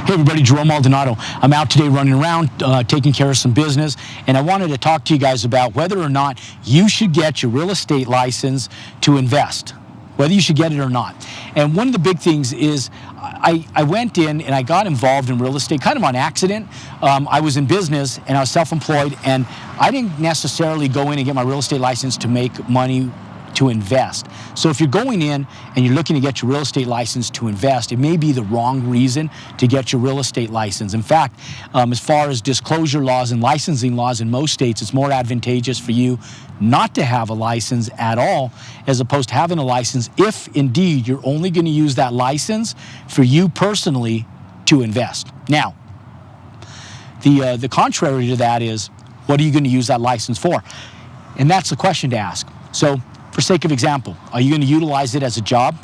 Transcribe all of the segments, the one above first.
Hey everybody, Jerome Maldonado. I'm out today running around, taking care of some business, and I wanted to talk to you guys about whether or not you should get your real estate license to invest, whether you should get it or not. And one of the big things is I went in and I got involved in real estate kind of on accident. I was in business and I was self-employed, and I didn't necessarily go in and get my real estate license to make money to invest. So if you're going in and you're looking to get your real estate license to invest, it may be the wrong reason to get your real estate license. In fact, as far as disclosure laws and licensing laws in most states, it's more advantageous for you not to have a license at all as opposed to having a license if indeed you're only going to use that license for you personally to invest. Now, the contrary to that is, what are you going to use that license for? And that's the question to ask. So for sake of example, are you going to utilize it as a job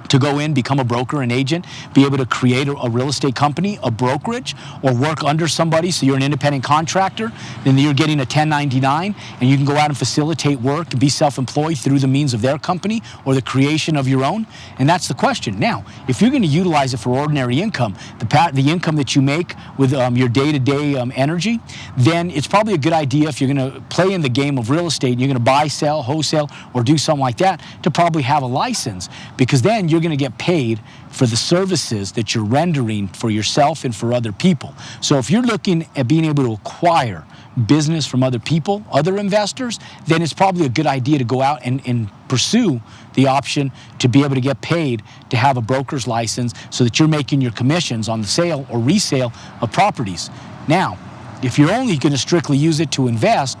to go in, become a broker, an agent, be able to create a real estate company, a brokerage, or work under somebody so you're an independent contractor, then you're getting a 1099 and you can go out and facilitate work and be self-employed through the means of their company or the creation of your own? And that's the question. Now, if you're going to utilize it for ordinary income, the income that you make with your day-to-day energy, then it's probably a good idea if you're going to play in the game of real estate and you're going to buy, sell, wholesale, or do something like that, to probably have a license, because then you're going to get paid for the services that you're rendering for yourself and for other people. So if you're looking at being able to acquire business from other people, other investors, then it's probably a good idea to go out and pursue the option to be able to get paid to have a broker's license so that you're making your commissions on the sale or resale of properties. Now, if you're only going to strictly use it to invest,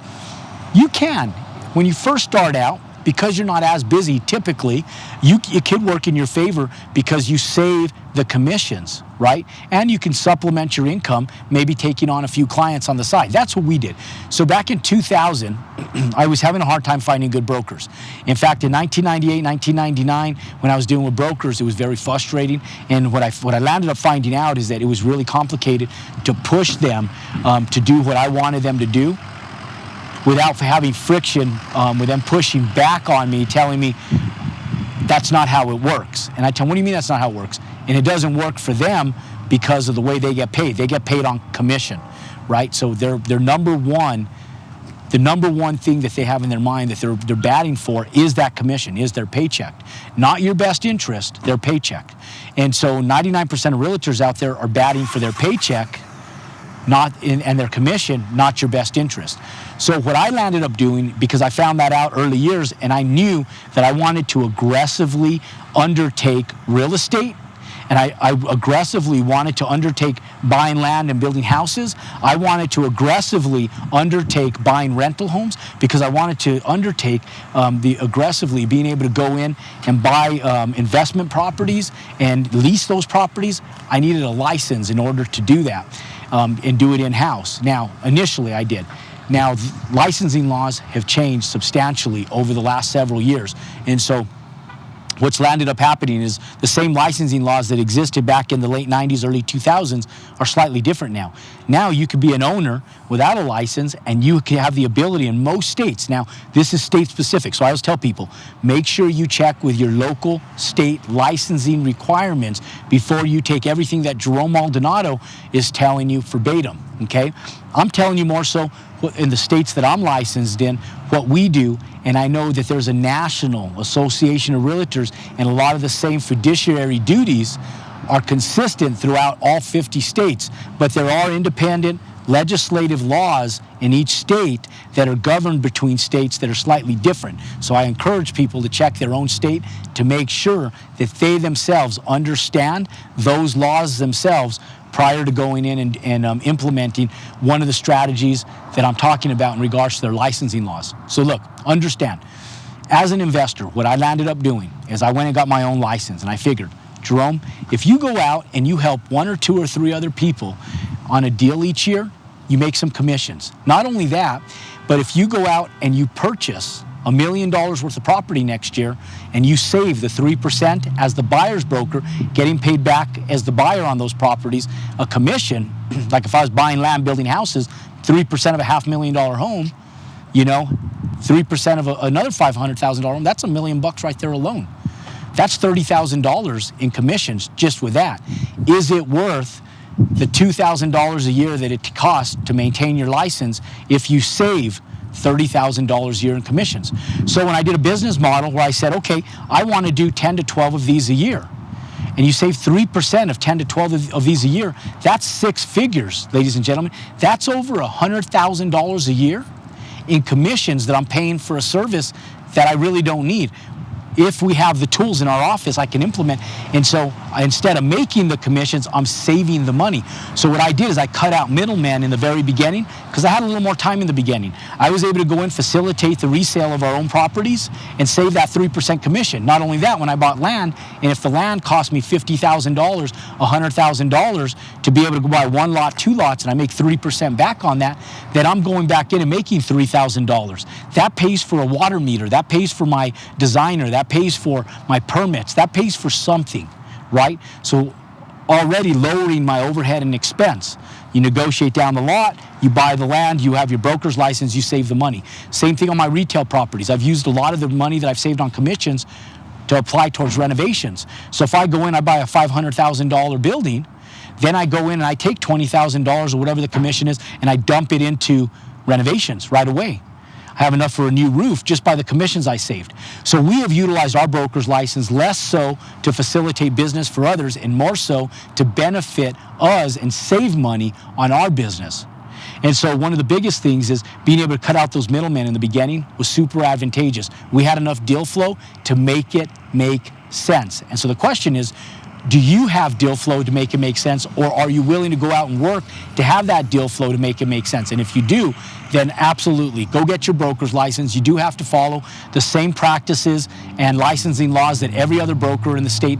you can. When you first start out, because you're not as busy typically, it could work in your favor because you save the commissions, right? And you can supplement your income, maybe taking on a few clients on the side. That's what we did. So back in 2000, I was having a hard time finding good brokers. In fact, in 1998, 1999, when I was dealing with brokers, it was very frustrating. And what I landed up finding out is that it was really complicated to push them to do what I wanted them to do, without having friction with them pushing back on me, telling me that's not how it works. And I tell them, what do you mean that's not how it works? And it doesn't work for them because of the way they get paid. They get paid on commission, right? So their number one thing that they have in their mind that they're batting for is that commission, is their paycheck. Not your best interest, their paycheck. And so 99% of realtors out there are batting for their paycheck, and their commission, not your best interest. So what I landed up doing, because I found that out early years, and I knew that I wanted to aggressively undertake real estate, and I aggressively wanted to undertake buying land and building houses. I wanted to aggressively undertake buying rental homes, because I wanted to undertake aggressively being able to go in and buy investment properties and lease those properties. I needed a license in order to do that. And do it in-house. Now, initially I did. Now, licensing laws have changed substantially over the last several years. And so what's landed up happening is the same licensing laws that existed back in the late 90s, early 2000s are slightly different now. Now you could be an owner without a license, and you can have the ability in most states. Now, this is state specific, so I always tell people, make sure you check with your local state licensing requirements before you take everything that Jerome Maldonado is telling you verbatim, okay? I'm telling you more so in the states that I'm licensed in, what we do, and I know that there's a national association of realtors, and a lot of the same fiduciary duties are consistent throughout all 50 states, but there are independent legislative laws in each state that are governed between states that are slightly different. So I encourage people to check their own state to make sure that they themselves understand those laws themselves prior to going in and implementing one of the strategies that I'm talking about in regards to their licensing laws. So look, understand, as an investor, what I landed up doing is I went and got my own license, and I figured, Jerome, if you go out and you help 1 or 2 or 3 other people on a deal each year, you make some commissions. Not only that, but if you go out and you purchase $1 million worth of property next year and you save the 3% as the buyer's broker, getting paid back as the buyer on those properties, a commission, like if I was buying land, building houses, 3% of a $500,000 home, 3% of another $500,000 home, that's $1 million right there alone. That's $30,000 in commissions just with that. Is it worth the $2,000 a year that it costs to maintain your license if you save $30,000 a year in commissions. So when I did a business model where I said, okay, I want to do 10 to 12 of these a year, and you save 3% of 10 to 12 of these a year, that's 6 figures, ladies and gentlemen. That's over $100,000 a year in commissions that I'm paying for a service that I really don't need. If we have the tools in our office, I can implement. And so instead of making the commissions, I'm saving the money. So what I did is I cut out middlemen in the very beginning because I had a little more time in the beginning. I was able to go in, facilitate the resale of our own properties and save that 3% commission. Not only that, when I bought land, and if the land cost me $50,000, $100,000 to be able to go buy 1 lot, 2 lots, and I make 3% back on that, then I'm going back in and making $3,000. That pays for a water meter, that pays for my designer, that pays for my permits, that pays for something, right? So already lowering my overhead and expense. You negotiate down the lot, you buy the land, you have your broker's license, you save the money. Same thing on my retail properties. I've used a lot of the money that I've saved on commissions to apply towards renovations. So if I go in, I buy a $500,000 building, then I go in and I take $20,000 or whatever the commission is and I dump it into renovations right away. I have enough for a new roof just by the commissions I saved. So we have utilized our broker's license less so to facilitate business for others and more so to benefit us and save money on our business. And so one of the biggest things is being able to cut out those middlemen in the beginning was super advantageous. We had enough deal flow to make it make sense. And so the question is, do you have deal flow to make it make sense, or are you willing to go out and work to have that deal flow to make it make sense? And if you do, then absolutely, go get your broker's license. You do have to follow the same practices and licensing laws that every other broker in the state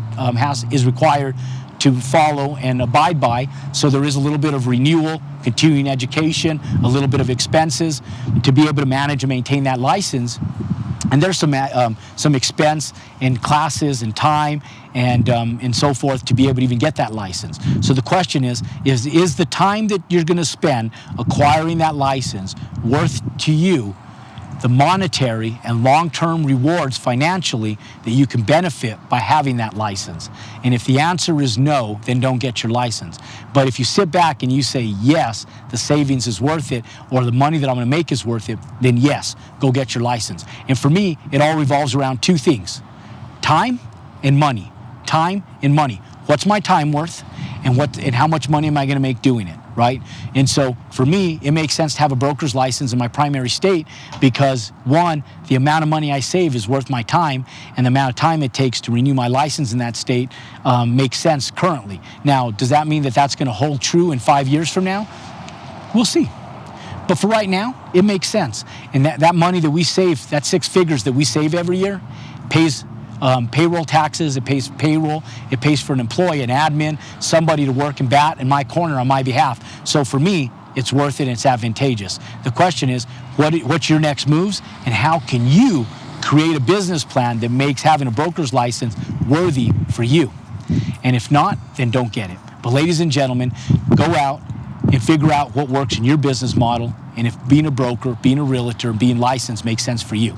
is required to follow and abide by. So there is a little bit of renewal, continuing education, a little bit of expenses to be able to manage and maintain that license. And there's some expense in classes and time and so forth to be able to even get that license. So the question is the time that you're going to spend acquiring that license worth to you the monetary and long-term rewards financially that you can benefit by having that license? And if the answer is no, then don't get your license. But if you sit back and you say, yes, the savings is worth it, or the money that I'm going to make is worth it, then yes, go get your license. And for me, it all revolves around 2 things: time and money. Time and money. What's my time worth, and how much money am I going to make doing it, right? And so for me, it makes sense to have a broker's license in my primary state because, one, the amount of money I save is worth my time, and the amount of time it takes to renew my license in that state makes sense currently. Now, does that mean that that's going to hold true in 5 years from now? We'll see. But for right now, it makes sense. And that money that we save, that 6 figures that we save every year, pays payroll taxes, it pays payroll, it pays for an employee, an admin, somebody to work and bat in my corner on my behalf. So for me, it's worth it and it's advantageous. The question is, what's your next moves, and how can you create a business plan that makes having a broker's license worthy for you? And if not, then don't get it. But ladies and gentlemen, go out and figure out what works in your business model, and if being a broker, being a realtor, being licensed makes sense for you.